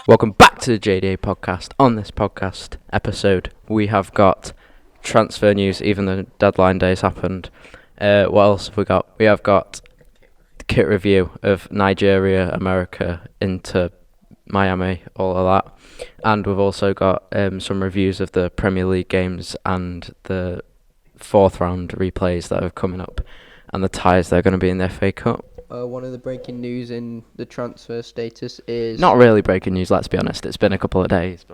Welcome back to the JDA podcast. On this podcast episode, we have got transfer news, even though deadline days happened. What else have we got? We have got the kit review of Nigeria, America, into Miami, all of that. And we've also got some reviews of the Premier League games and the fourth round replays that are coming up and the ties that are going to be in the FA Cup. One of the breaking news in the transfer status is... Not really breaking news, let's be honest. It's been a couple of days.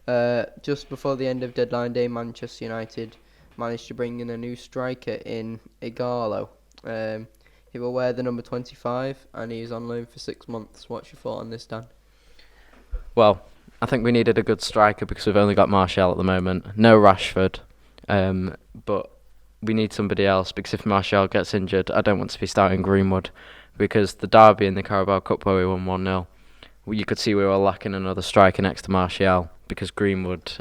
But just before the end of deadline day, Manchester United managed to bring in a new striker in Igalo. He will wear the number 25 and he's on loan for 6 months. What's your thought on this, Dan? Well, I think we needed a good striker because we've only got Martial at the moment. No Rashford. But we need somebody else because if Martial gets injured, I don't want to be starting Greenwood because the derby in the Carabao Cup where we won 1-0, you could see we were lacking another striker next to Martial because Greenwood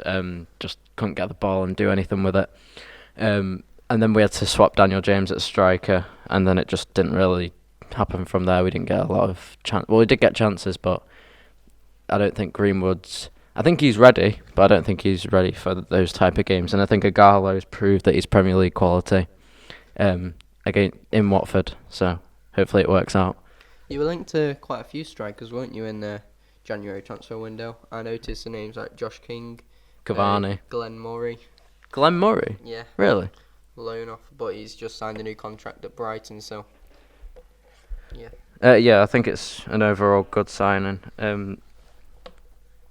just couldn't get the ball and do anything with it. And then we had to swap Daniel James at striker, and then it just didn't really happen from there. We didn't get a lot of chance. Well, we did get chances, but I don't think Greenwood's... I think he's ready, but I don't think he's ready for those type of games. And I think Igalo's proved that he's Premier League quality again in Watford. So hopefully it works out. You were linked to quite a few strikers, weren't you, in the January transfer window? I noticed the names like Josh King, Cavani, Glenn Murray. Glenn Murray? Yeah. Really? Loan off, but he's just signed a new contract at Brighton, so... Yeah, I think it's an overall good signing.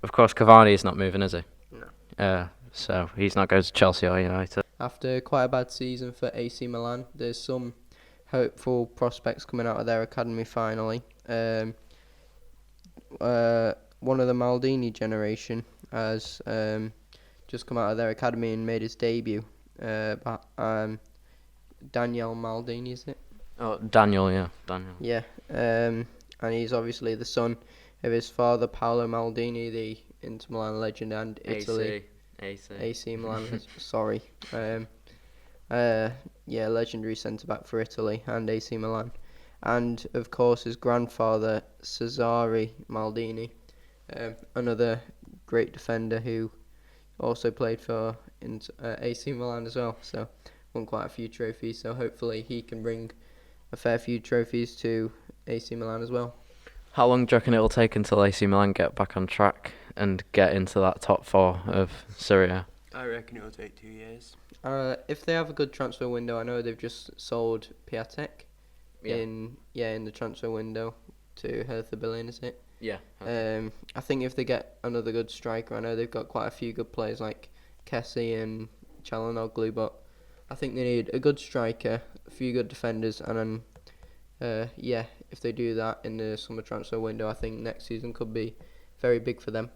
Of course, Cavani is not moving, is he? No. So he's not going to Chelsea or United. After quite a bad season for AC Milan, there's some hopeful prospects coming out of their academy finally. One of the Maldini generation has just come out of their academy and made his debut. Daniel Maldini, is it? Oh, Daniel, yeah. Daniel. Yeah, and he's obviously the son of his father, Paolo Maldini, the Inter Milan legend and AC Milan, sorry. Legendary centre-back for Italy and AC Milan. And, of course, his grandfather, Cesare Maldini, another great defender who also played for AC Milan as well. So, won quite a few trophies. So, hopefully he can bring a fair few trophies to AC Milan as well. How long do you reckon it'll take until AC Milan get back on track and get into that top four of Syria? I reckon it'll take 2 years. If they have a good transfer window, I know they've just sold Piatek in the transfer window to Hertha Berlin, is it? Yeah. I think if they get another good striker, I know they've got quite a few good players like Kessie and Çalhanoğlu, but I think they need a good striker, a few good defenders, and then if they do that in the summer transfer window, I think next season could be very big for them.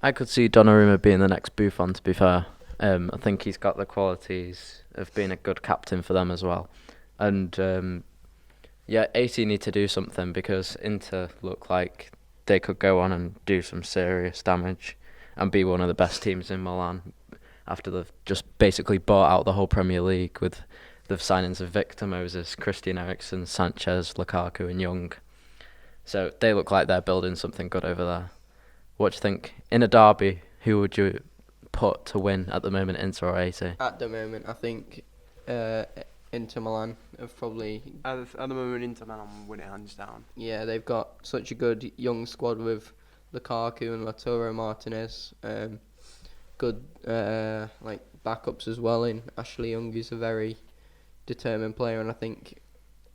I could see Donnarumma being the next Buffon, to be fair. I think he's got the qualities of being a good captain for them as well. And AC need to do something because Inter look like they could go on and do some serious damage and be one of the best teams in Milan after they've just basically bought out the whole Premier League with the signings of Victor Moses, Christian Eriksen, Sanchez, Lukaku and Young. So they look like they're building something good over there. What do you think? In a derby, who would you put to win at the moment, Inter or AC? At the moment, I think Inter Milan have probably... At the moment, Inter Milan win it hands down. Yeah, they've got such a good young squad with Lukaku and Lautaro Martinez. Good backups as well in Ashley Young, who's a very determined player, and I think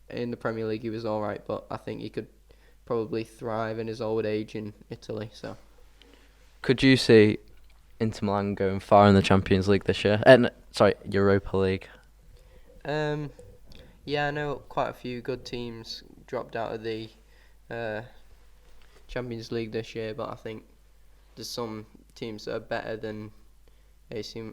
in the Premier League he was alright, but I think he could probably thrive in his old age in Italy. So, could you see Inter Milan going far in the Champions League this year? Europa League. Yeah, I know quite a few good teams dropped out of the Champions League this year, but I think there's some teams that are better than Inter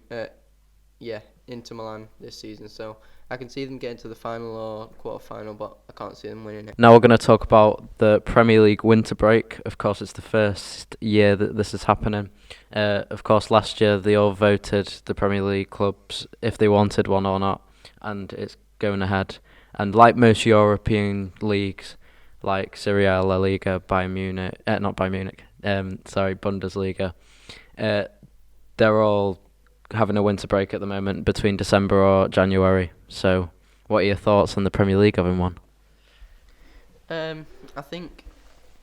Milan this season. So I can see them getting to the final or quarter-final, but I can't see them winning it. Now we're going to talk about the Premier League winter break. Of course, it's the first year that this is happening. Of course, last year they all voted, the Premier League clubs, if they wanted one or not, and it's going ahead. And like most European leagues, like Serie A, La Liga, Bayern Munich, not Bayern Munich, Bundesliga. Uh, they're all having a winter break at the moment between December or January. So, what are your thoughts on the Premier League having one? I think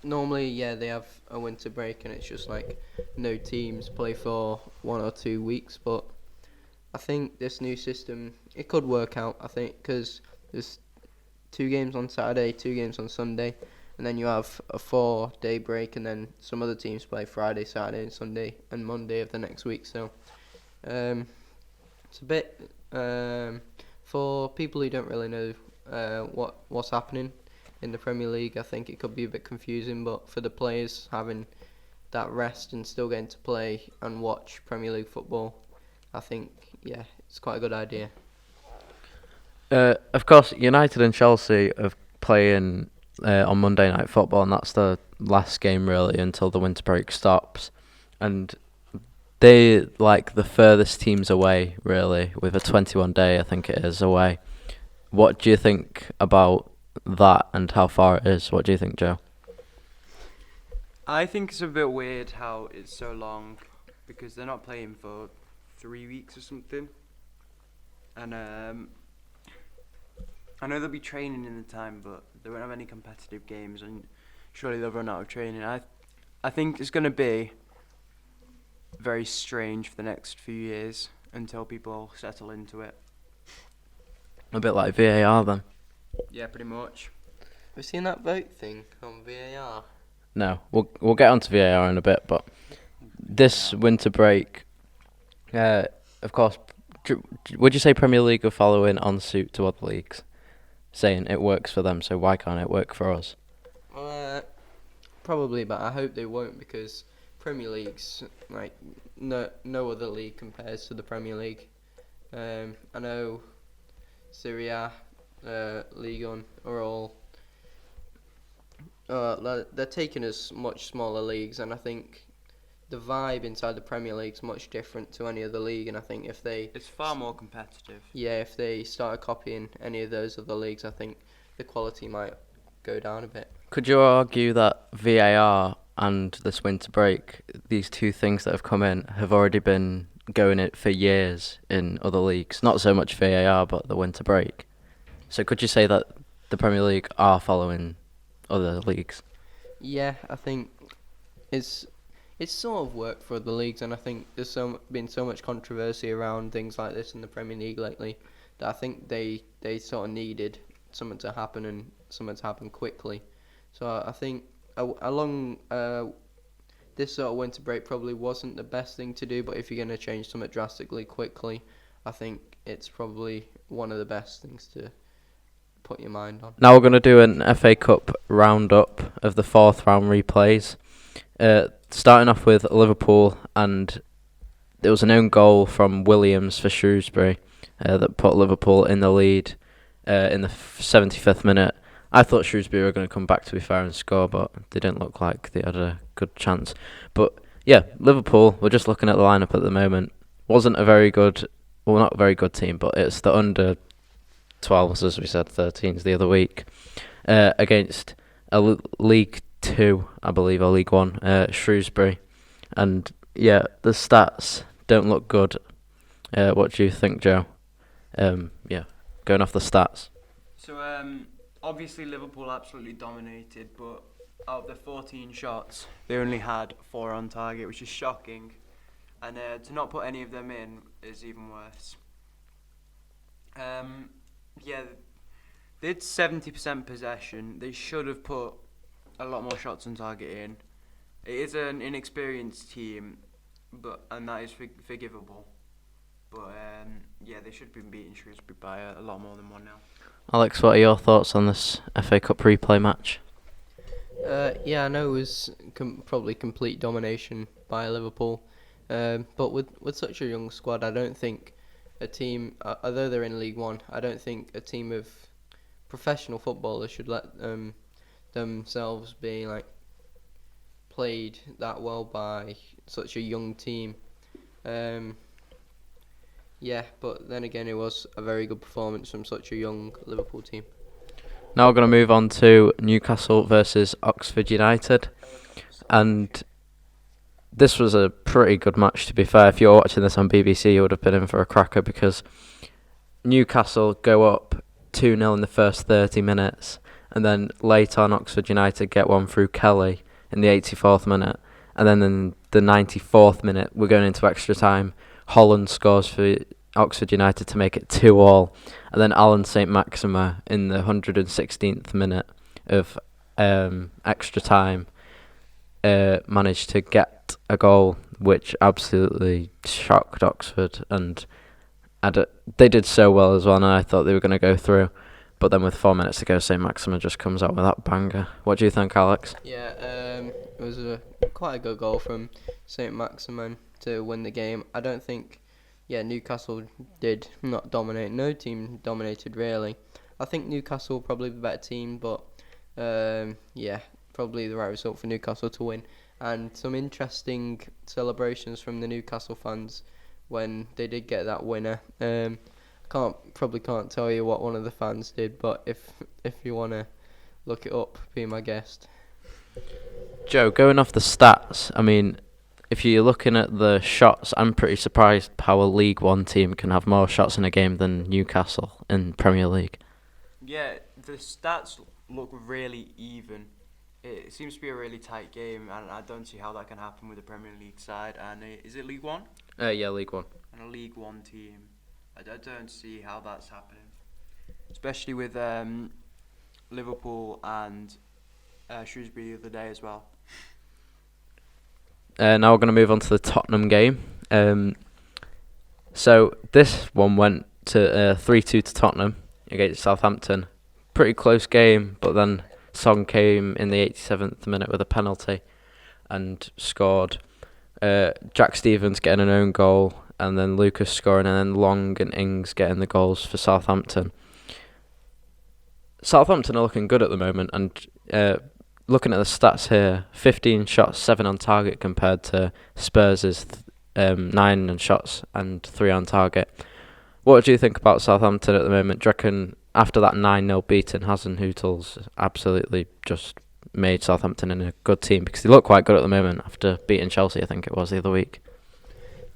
normally, yeah, they have a winter break and it's just like no teams play for 1 or 2 weeks. But I think this new system, it could work out. I think because there's 2 games on Saturday, 2 games on Sunday, and then you have a 4-day break, and then some other teams play Friday, Saturday, and Sunday, and Monday of the next week. So it's a bit for people who don't really know what's happening in the Premier League. I think it could be a bit confusing, but for the players having that rest and still getting to play and watch Premier League football, I think it's quite a good idea. Of course, United and Chelsea are playing on Monday Night Football, and that's the last game really until the winter break stops. And they like the furthest teams away, really, with a 21-day, I think it is, away. What do you think about that and how far it is? What do you think, Joe? I think it's a bit weird how it's so long because they're not playing for 3 weeks or something. And I know they'll be training in the time, but they won't have any competitive games, and surely they'll run out of training. I think it's going to be very strange for the next few years until people settle into it. A bit like VAR then. Yeah, pretty much. Have you seen that vote thing on VAR? No, we'll get onto VAR in a bit, but this winter break, of course, would you say Premier League are following on suit to other leagues, saying it works for them, so why can't it work for us? Probably, but I hope they won't, because Premier League's like no other league compares to the Premier League. I know Serie A, Ligue 1 are all they're taken as much smaller leagues, and I think the vibe inside the Premier League's much different to any other league. And I think it's far more competitive. Yeah, if they started copying any of those other leagues, I think the quality might go down a bit. Could you argue that VAR and this winter break, these two things that have come in, have already been going it for years in other leagues? Not so much VAR, but the winter break. So could you say that the Premier League are following other leagues? Yeah, I think it's sort of worked for other leagues, and I think there's been so much controversy around things like this in the Premier League lately that I think they sort of needed something to happen, and something to happen quickly. So I think along this sort of winter break probably wasn't the best thing to do, but if you're going to change something drastically quickly, I think it's probably one of the best things to put your mind on. Now we're going to do an FA Cup roundup of the fourth round replays. Starting off with Liverpool, and there was an own goal from Williams for Shrewsbury that put Liverpool in the lead in the 75th minute. I thought Shrewsbury were going to come back, to be fair, and score, but they didn't look like they had a good chance. But yeah, Liverpool, we're just looking at the lineup at the moment, wasn't a very good, well, not a very good team, but it's the under 12s, as we said, 13s the other week, against a League 2, I believe, or League 1, Shrewsbury. And yeah, the stats don't look good. What do you think, Joe? Going off the stats. So obviously Liverpool absolutely dominated, but out of the 14 shots, they only had 4 on target, which is shocking. And to not put any of them in is even worse. They had 70% possession. They should have put a lot more shots on target in. It is an inexperienced team, and that is forgivable. But they should have been beating Shrewsbury by a lot more than 1-0. Alex, what are your thoughts on this FA Cup replay match? I know it was probably complete domination by Liverpool, but with such a young squad, I don't think a team, although they're in League 1, I don't think a team of professional footballers should let themselves be played that well by such a young team. But then again, it was a very good performance from such a young Liverpool team. Now we're going to move on to Newcastle versus Oxford United. And this was a pretty good match, to be fair. If you were watching this on BBC, you would have been in for a cracker because Newcastle go up 2-0 in the first 30 minutes. And then late on, Oxford United get one through Kelly in the 84th minute. And then in the 94th minute, we're going into extra time. Holland scores for Oxford United to make it 2-2. And then Alan St. Maxima in the 116th minute of extra time managed to get a goal which absolutely shocked Oxford. And they did so well as well, and I thought they were going to go through. But then with 4 minutes to go, St. Maxima just comes out with that banger. What do you think, Alex? Yeah, it was quite a good goal from St. Maximin to win the game. I don't think, Newcastle did not dominate. No team dominated, really. I think Newcastle probably the better team, but probably the right result for Newcastle to win. And some interesting celebrations from the Newcastle fans when they did get that winner. Can't tell you what one of the fans did, but if you want to look it up, be my guest. Joe, going off the stats, I mean, if you're looking at the shots, I'm pretty surprised how a League One team can have more shots in a game than Newcastle in Premier League. Yeah, the stats look really even. It seems to be a really tight game, and I don't see how that can happen with a Premier League side. And is it League One? Yeah, League One. And a League One team. I don't see how that's happening, especially with Liverpool and Shrewsbury the other day as well. Now we're going to move on to the Tottenham game. So this one went to 3-2 to Tottenham against Southampton. Pretty close game, but then Son came in the 87th minute with a penalty and scored. Jack Stevens getting an own goal, and then Lucas scoring, and then Long and Ings getting the goals for Southampton. Southampton are looking good at the moment, and looking at the stats here, 15 shots, 7 on target compared to Spurs' 9 shots and 3 on target. What do you think about Southampton at the moment? Do you reckon after that 9-0 beating, Hasenhüttl's absolutely just made Southampton in a good team? Because they look quite good at the moment after beating Chelsea, I think it was, the other week.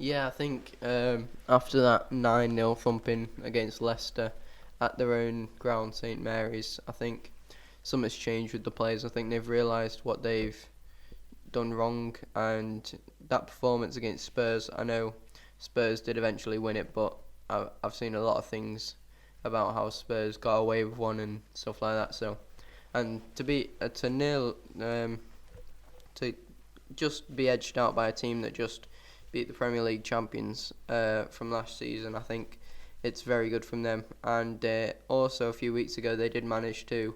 Yeah, I think after that 9-0 thumping against Leicester at their own ground, St Mary's, I think something's changed with the players. I think they've realised what they've done wrong, and that performance against Spurs, I know Spurs did eventually win it, but I've seen a lot of things about how Spurs got away with one and stuff like that. So, and to just be edged out by a team that just beat the Premier League champions from last season, I think it's very good from them. And also a few weeks ago, they did manage to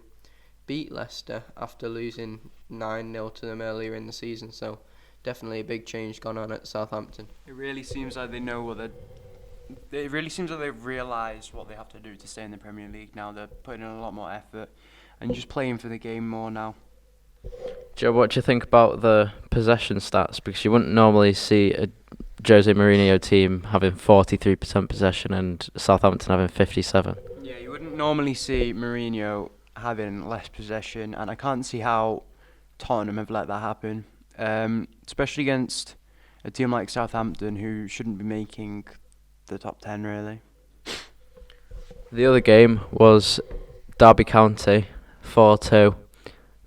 beat Leicester after losing 9-0 to them earlier in the season. So definitely a big change gone on at Southampton. It really seems like they know what it really seems like they've realised what they have to do to stay in the Premier League now. They're putting in a lot more effort and just playing for the game more now. Joe, what do you think about the possession stats? Because you wouldn't normally see a Jose Mourinho team having 43% possession and Southampton having 57%. Yeah, you wouldn't normally see Mourinho having less possession, and I can't see how Tottenham have let that happen, especially against a team like Southampton, who shouldn't be making the top 10 really. The other game was Derby County 4-2.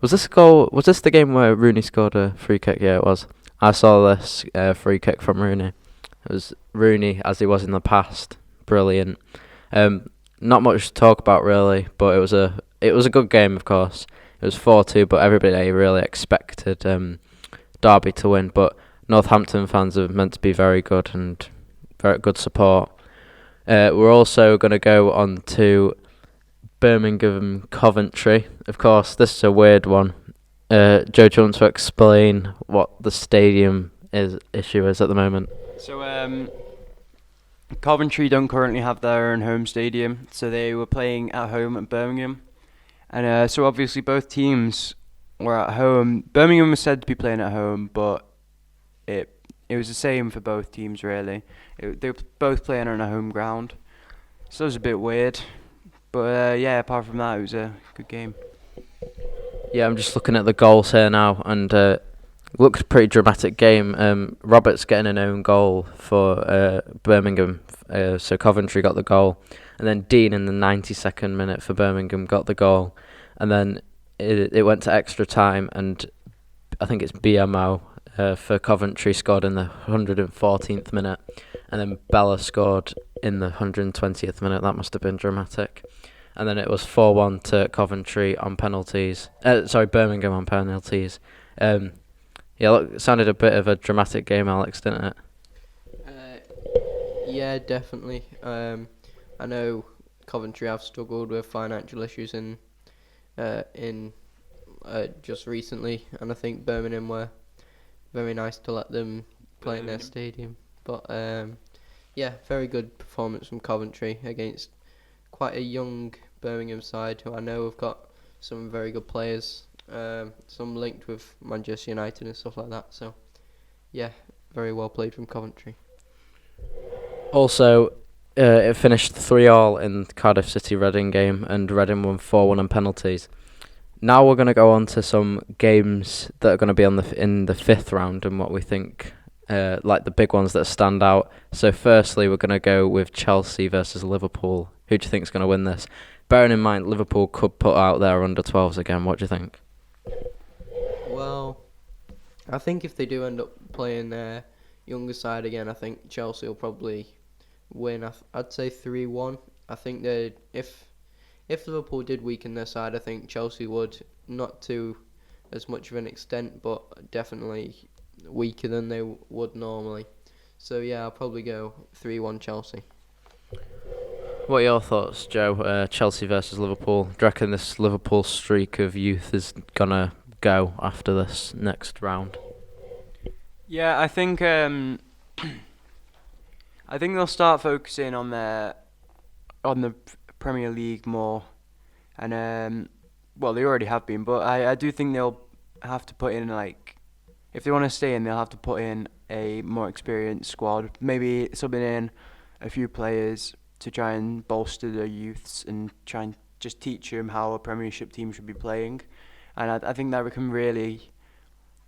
Was this the game where Rooney scored a free kick? Yeah, it was. I saw this free kick from Rooney. It was Rooney as he was in the past. Brilliant. Not much to talk about really, but it was a good game, of course. It was 4-2, but everybody really expected Derby to win. But Northampton fans are meant to be very good and very good support. We're also going to go on to Birmingham Coventry. Of course, this is a weird one. Joe, do you want to explain what the stadium issue is at the moment? So, Coventry don't currently have their own home stadium, so they were playing at home at Birmingham. And so obviously both teams were at home. Birmingham was said to be playing at home, but it was the same for both teams really. They were both playing on a home ground, so it was a bit weird. But yeah, apart from that, it was a good game. Yeah, I'm just looking at the goals here now, and looked a pretty dramatic game. Roberts getting an own goal for Birmingham, so Coventry got the goal, and then Dean in the 92nd minute for Birmingham got the goal, and then it went to extra time, and I think it's BMO for Coventry scored in the 114th minute, and then Bella scored in the 120th minute. That must have been dramatic. And then it was 4-1 to Coventry on penalties. Birmingham on penalties. Yeah, look, it sounded a bit of a dramatic game, Alex, didn't it? Yeah, definitely. I know Coventry have struggled with financial issues in just recently, and I think Birmingham were very nice to let them play in their stadium. But yeah, very good performance from Coventry against quite a young Birmingham side who I know have got some very good players, some linked with Manchester United and stuff like that. So yeah, very well played from Coventry. Also, it finished 3-3 in the Cardiff City-Reading game, and Reading won 4-1 on penalties. Now we're going to go on to some games that are going to be in the fifth round and what we think, like the big ones that stand out. So firstly, we're going to go with Chelsea versus Liverpool. Who do you think is going to win this? Bearing in mind, Liverpool could put out their under-12s again. What do you think? Well, I think if they do end up playing their younger side again, I think Chelsea will probably win. I'd say 3-1. I think they if Liverpool did weaken their side, I think Chelsea would, not to as much of an extent, but definitely weaker than they would normally. So yeah, I'll probably go 3-1 Chelsea. What are your thoughts, Joe? Chelsea versus Liverpool. Do you reckon this Liverpool streak of youth is going to go after this next round? Yeah, I think I think they'll start focusing on the Premier League more, and well, they already have been, but I do think they'll have to put in, like, if they want to stay in, they'll have to put in a more experienced squad, maybe subbing in a few players to try and bolster their youths and try and just teach them how a Premiership team should be playing, and I think that can really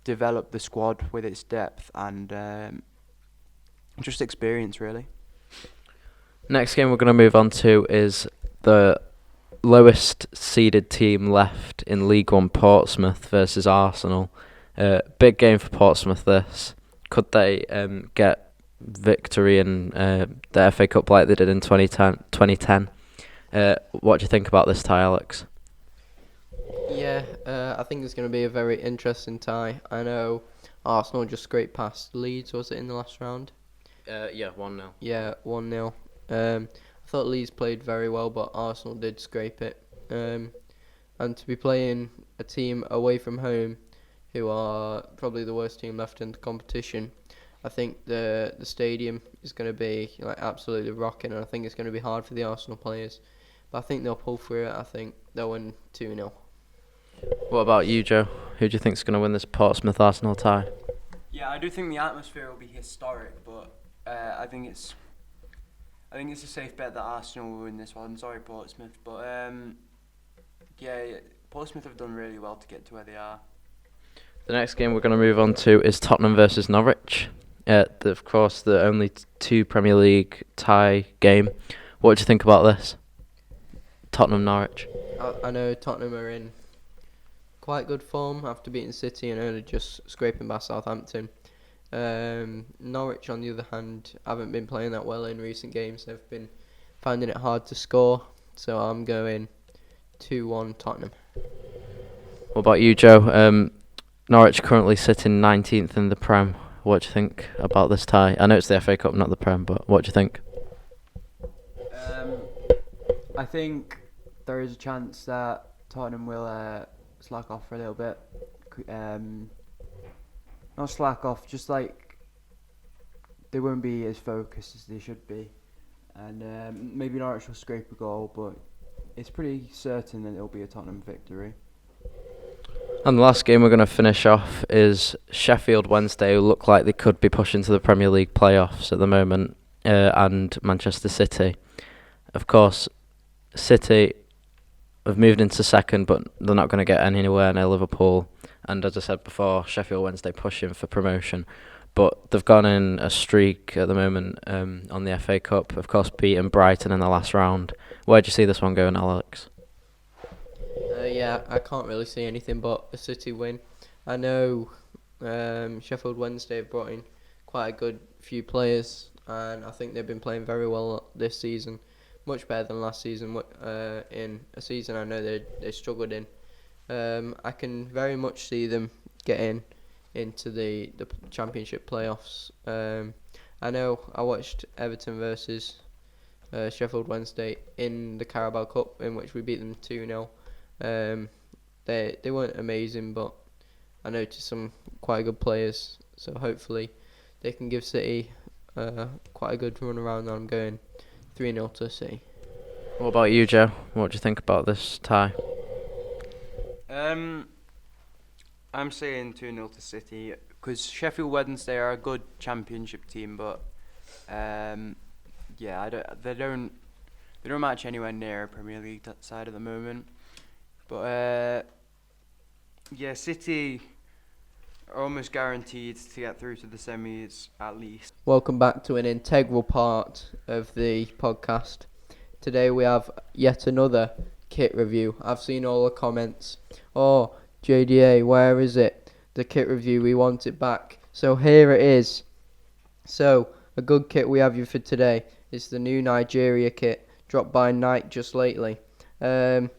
develop the squad with its depth and just experience, really. Next game we're going to move on to is the lowest seeded team left in League One, Portsmouth versus Arsenal. Big game for Portsmouth this. Could they get victory in the FA Cup like they did in 2010? What do you think about this tie, Alex? Yeah, I think it's going to be a very interesting tie. I know Arsenal just scraped past Leeds, was it, in the last round? Yeah, 1-0. Yeah, 1-0. I thought Leeds played very well, but Arsenal did scrape it. And to be playing a team away from home, who are probably the worst team left in the competition, I think the stadium is going to be like absolutely rocking, and I think it's going to be hard for the Arsenal players. But I think they'll pull through it. I think they'll win 2-0. What about you, Joe? Who do you think is going to win this Portsmouth-Arsenal tie? Yeah, I do think the atmosphere will be historic, but I think it's a safe bet that Arsenal will win this one. Sorry, Portsmouth, but yeah, Portsmouth have done really well to get to where they are. The next game we're going to move on to is Tottenham versus Norwich. Of course, the only two Premier League tie game. What do you think about this? Tottenham-Norwich. I know Tottenham are in quite good form after beating City and only just scraping past Southampton. Norwich, on the other hand, haven't been playing that well in recent games. They've been finding it hard to score, so I'm going 2-1 Tottenham. What about you, Joe? Norwich currently sitting 19th in the Prem. What do you think about this tie? I know it's the FA Cup, not the Prem, but what do you think? I think there is a chance that Tottenham will slack off for a little bit. Not slack off, just like they won't be as focused as they should be. And maybe Norwich will scrape a goal, but it's pretty certain that it'll be a Tottenham victory. And the last game we're going to finish off is Sheffield Wednesday, who look like they could be pushing to the Premier League playoffs at the moment, and Manchester City. Of course, City have moved into second, but they're not going to get anywhere near Liverpool. And as I said before, Sheffield Wednesday pushing for promotion. But they've gone in a streak at the moment on the FA Cup. Of course, beating Brighton in the last round. Where do you see this one going, Alex? Yeah, I can't really see anything but a City win. I know Sheffield Wednesday have brought in quite a good few players, and I think they've been playing very well this season, much better than last season. In a season I know they struggled in. I can very much see them getting into the Championship playoffs. I know I watched Everton versus Sheffield Wednesday in the Carabao Cup, in which we beat them 2-0. They weren't amazing, but I noticed some quite good players, so hopefully they can give City quite a good run around. I'm going 3-0 to City. What about you, Joe? What do you think about this tie? I'm saying 2-0 to City because Sheffield Wednesday are a good Championship team, but they don't match anywhere near a Premier League side at the moment. But City are almost guaranteed to get through to the semis at least. Welcome back to an integral part of the podcast. Today we have yet another kit review. I've seen all the comments. Oh, JDA, where is it? The kit review, we want it back. So here it is. So, a good kit we have you for today is the new Nigeria kit, dropped by Nike just lately. I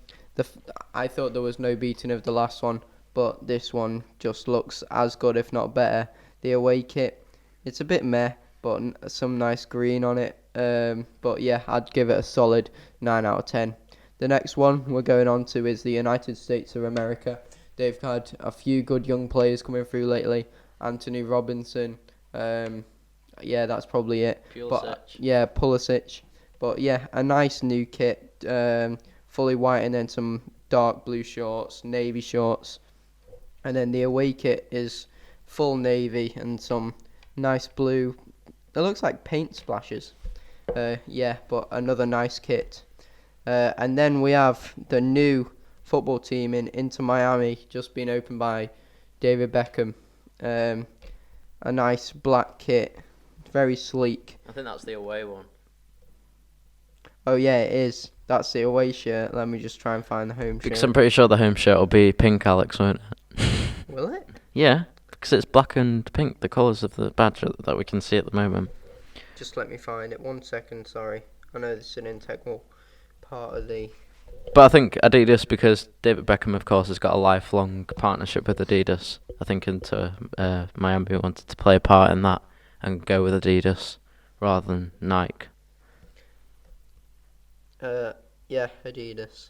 thought there was no beating of the last one, but this one just looks as good, if not better. The away kit, it's a bit meh, but some nice green on it. But yeah, I'd give it a solid 9 out of 10. The next one we're going on to is the United States of America. They've had a few good young players coming through lately. Anthony Robinson. That's probably it. Pulisic. But yeah, a nice new kit. Fully white and then some dark blue shorts, navy shorts. And then the away kit is full navy and some nice blue. It looks like paint splashes. But another nice kit. And then we have the new football team in Inter Miami, just been opened by David Beckham. A nice black kit, very sleek. I think that's the away one. Oh yeah, it is. That's the away shirt. Let me just try and find the home shirt. Because I'm pretty sure the home shirt will be pink, Alex, won't it? Will it? Yeah, because it's black and pink, the colours of the badge that we can see at the moment. Just let me find it. 1 second, sorry. I know this is an integral part of the... But I think Adidas, because David Beckham, of course, has got a lifelong partnership with Adidas. I think Inter Miami wanted to play a part in that and go with Adidas rather than Nike. Adidas.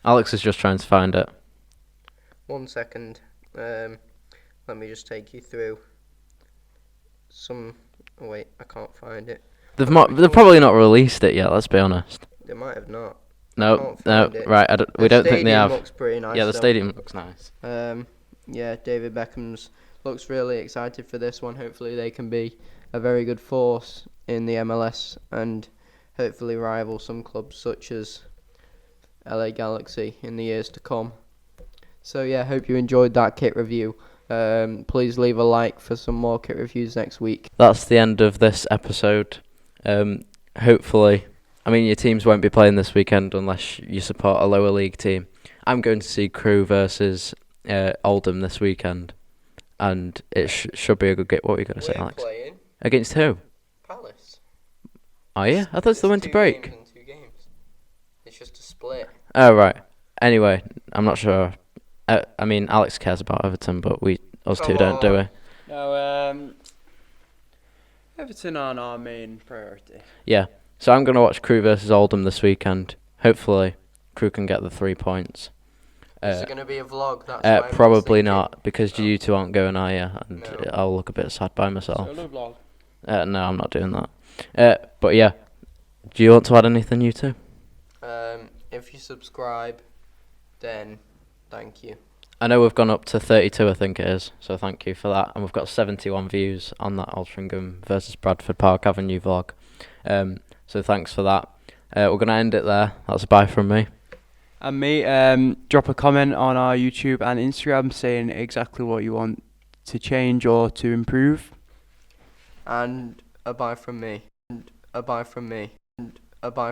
Alex is just trying to find it. 1 second. Let me just take you through some... Oh wait, I can't find it. They've probably not released it yet, let's be honest. They might have not. No, right, we don't think they have. The stadium looks pretty nice. Yeah, the stadium looks nice. David Beckham's looks really excited for this one. Hopefully they can be a very good force in the MLS and hopefully rival some clubs such as LA Galaxy in the years to come. So yeah, hope you enjoyed that kit review. Please leave a like for some more kit reviews next week. That's the end of this episode. Hopefully, your teams won't be playing this weekend unless you support a lower league team. I'm going to see Crew versus Oldham this weekend, and it should be a good game. What were you going to say, Alex? Playing Against who? Palace. Oh yeah, I thought it's the winter break. Two games. It's just a split. Oh right. Anyway, I'm not sure. Alex cares about Everton, but us two don't, do we? No, Everton aren't our main priority. Yeah. So I'm going to watch Crew versus Oldham this weekend. Hopefully, Crew can get the 3 points. Is it going to be a vlog? That's probably not, because you two aren't going, are you? And No. I'll look a bit sad by myself. Solo vlog. No, I'm not doing that. But yeah, do you want to add anything, you two? If you subscribe, then thank you. I know we've gone up to 32, I think it is, so thank you for that. And we've got 71 views on that Altrincham versus Bradford Park Avenue vlog. So thanks for that. We're going to end it there. That's a bye from me. And me, drop a comment on our YouTube and Instagram saying exactly what you want to change or to improve. And a bye from me. And a bye from me. And a bye.